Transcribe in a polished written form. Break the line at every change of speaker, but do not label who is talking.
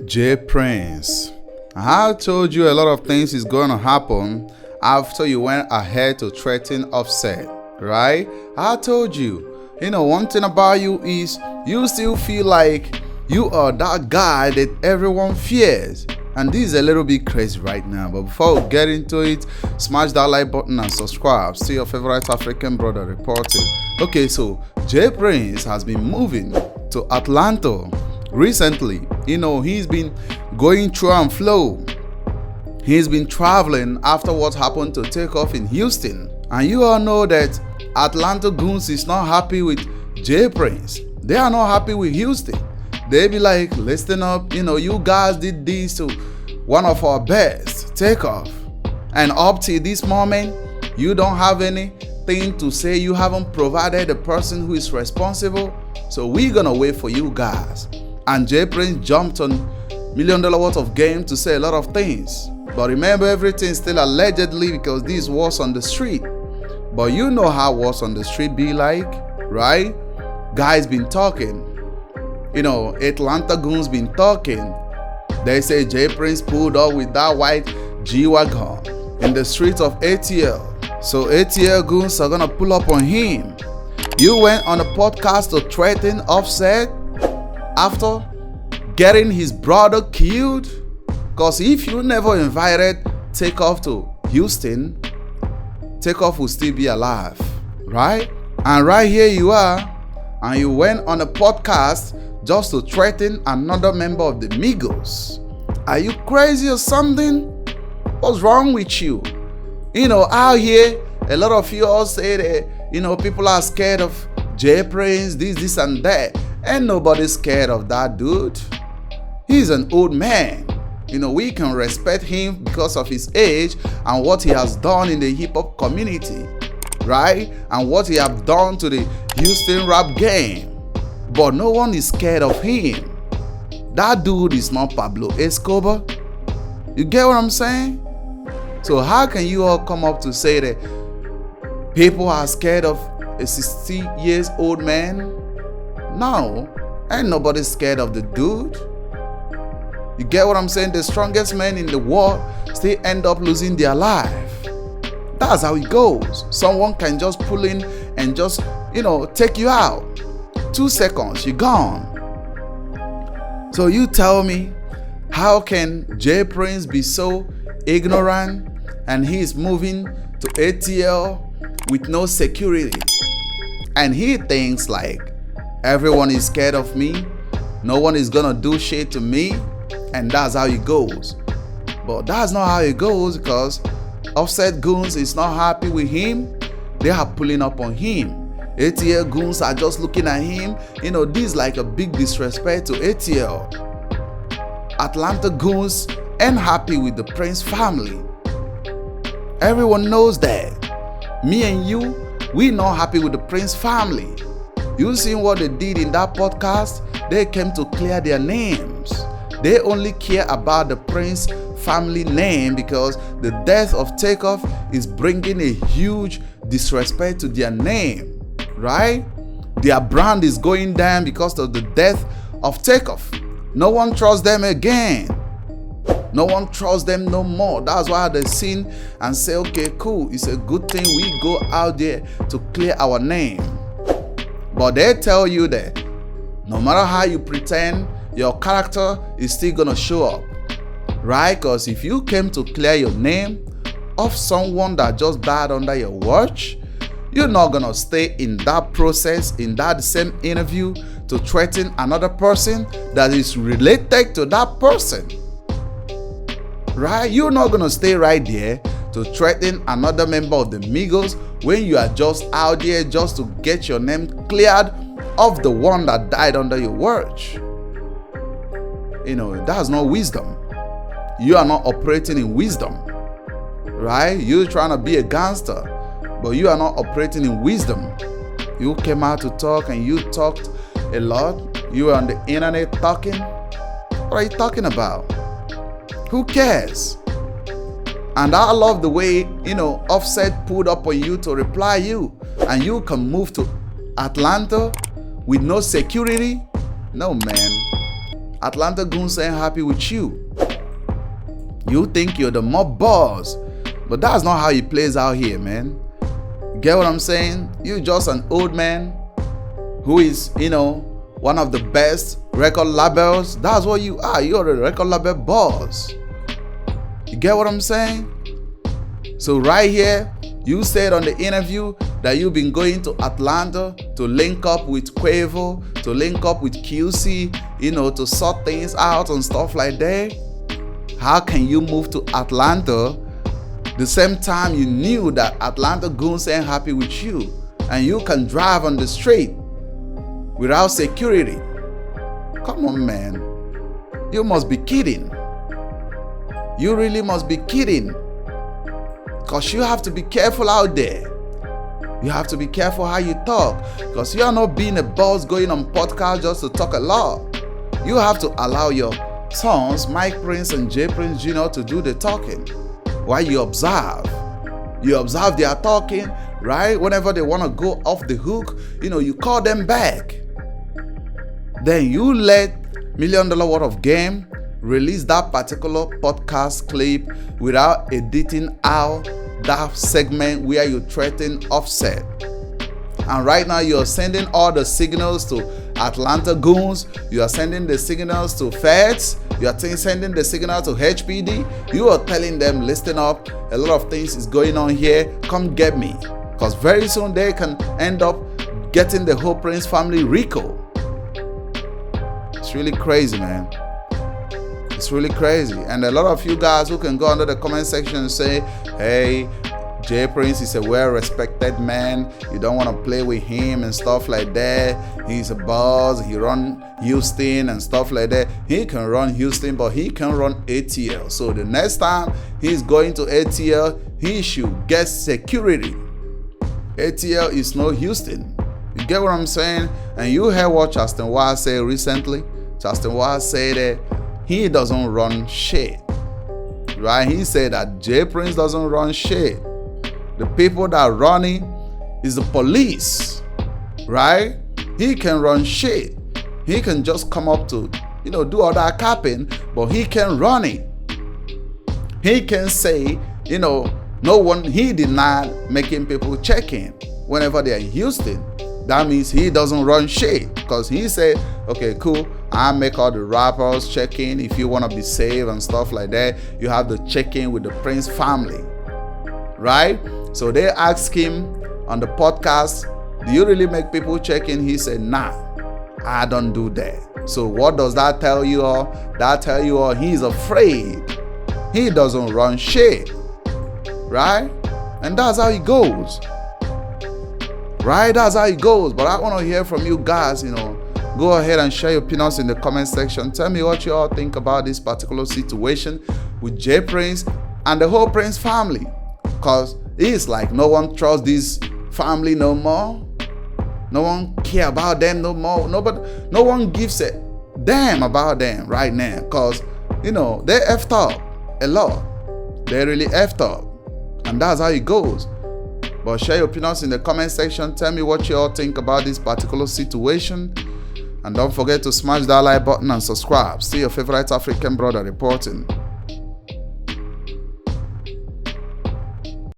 J Prince, I told you a lot of things is going to happen after you went ahead to threaten Offset, right? I told you. One thing about you is you still feel like you are that guy that everyone fears. And this is a little bit crazy right now. But before we get into it, smash that like button and subscribe. See your favorite African brother reporting. Okay, so J Prince has been moving to Atlanta recently. He's been going through and flow. He's been traveling after what happened to Takeoff in Houston. And you all know that Atlanta goons is not happy with J Prince. They are not happy with Houston. They be like, listen up, you guys did this to one of our best, Takeoff. And up to this moment, you don't have anything to say. You haven't provided the person who is responsible. So we're gonna wait for you guys. And J Prince jumped on $1 million worth of game to say a lot of things. But remember, everything still allegedly because this was on the street. But you know how what's on the street be like, right? Guys been talking. Atlanta goons been talking. They say J Prince pulled up with that white G-Wagon in the streets of ATL. So ATL goons are gonna pull up on him. You went on a podcast to threaten Offset after getting his brother killed? Because if you never invited Takeoff to Houston, Takeoff will still be alive, right? And right here you are, and you went on a podcast just to threaten another member of the Migos. Are you crazy or something? What's wrong with you? Out here, a lot of you all say that, people are scared of J Prince, this and that. Ain't nobody scared of that dude. He's an old man. We can respect him because of his age and what he has done in the hip hop community, right? And what he have done to the Houston rap game. But no one is scared of him. That dude is not Pablo Escobar. You get what I'm saying? So how can you all come up to say that people are scared of a 60 years old man? No, ain't nobody scared of the dude. You get what I'm saying? The strongest men in the world still end up losing their life. That's how it goes. Someone can just pull in and just, take you out. 2 seconds, you're gone. So you tell me, how can J Prince be so ignorant and he's moving to ATL with no security? And he thinks like, everyone is scared of me. No one is gonna do shit to me. And that's how it goes. But that's not how it goes, because Offset goons is not happy with him. They are pulling up on him. ATL goons are just looking at him. This is like a big disrespect to ATL. Atlanta goons ain't happy with the Prince family. Everyone knows that. Me and you, we not happy with the Prince family. You seen what they did in that podcast? They came to clear their names. They only care about the Prince family name because the death of Takeoff is bringing a huge disrespect to their name, right? Their brand is going down because of the death of Takeoff. No one trusts them again. No one trusts them no more. That's why they sin and say, okay, cool. It's a good thing we go out there to clear our name. But they tell you that no matter how you pretend, your character is still gonna show up, right? Because if you came to clear your name of someone that just died under your watch, you're not gonna stay in that process, in that same interview, to threaten another person that is related to that person, right? You're not gonna stay right there to threaten another member of the Migos when you are just out there just to get your name cleared of the one that died under your watch. That's not wisdom. You are not operating in wisdom, right? You're trying to be a gangster, but you are not operating in wisdom. You came out to talk and you talked a lot. You were on the internet talking. What are you talking about? Who cares? And I love the way, Offset pulled up on you to reply you, and you can move to Atlanta with no security. No, man. Atlanta goons ain't happy with you. You think you're the mob boss, but that's not how it plays out here, man. Get what I'm saying? You're just an old man who is, one of the best record labels. That's what you are. You're a record label boss. You get what I'm saying? So right here, you said on the interview that you've been going to Atlanta to link up with Quavo, to link up with QC, to sort things out and stuff like that. How can you move to Atlanta the same time you knew that Atlanta goons ain't happy with you, and you can drive on the street without security? Come on, man. You must be kidding. You really must be kidding. Because you have to be careful out there. You have to be careful how you talk. Because you are not being a boss going on podcast just to talk a lot. You have to allow your sons, Mike Prince and J Prince Jr. to do the talking. While you observe. You observe their talking, right? Whenever they want to go off the hook, you call them back. Then you let $1 Million Worth of Game release that particular podcast clip without editing out that segment where you threaten Offset. And right now you're sending all the signals to Atlanta goons. You are sending the signals to feds. You are sending the signal to HPD. You are telling them, listen up, a lot of things is going on here. Come get me. Because very soon they can end up getting the whole Prince family RICO. It's really crazy, man. It's really crazy. And a lot of you guys who can go under the comment section and say, hey, J Prince is a well-respected man. You don't want to play with him and stuff like that. He's a boss. He run Houston and stuff like that. He can run Houston, but he can run ATL. So the next time he's going to ATL, he should get security. ATL is no Houston. You get what I'm saying? And you heard what Justin Wild said recently. Justin Wild said that he doesn't run shit. Right? He said that J Prince doesn't run shit. The people that are running is the police, right? He can run shit. He can just come up to, do all that capping, but he can run it. He can say, he denied making people check in whenever they're in Houston. That means he doesn't run shit, because he said, okay, cool, I make all the rappers check in. If you want to be safe and stuff like that, you have to check in with the Prince family, right? So they asked him on the podcast, do you really make people check in? He said, nah, I don't do that. So what does that tell you all? That tell you all he's afraid. He doesn't run shit, right? And that's how it goes. Right? That's how it goes. But I want to hear from you guys, Go ahead and share your opinions in the comment section. Tell me what you all think about this particular situation with J Prince and the whole Prince family. Because it's like no one trusts this family no more. No one care about them no more. No one gives a damn about them right now. Because, they effed up a lot. They really effed up. And that's how it goes. But share your opinions in the comment section. Tell me what you all think about this particular situation. And don't forget to smash that like button and subscribe. See your favorite African brother reporting.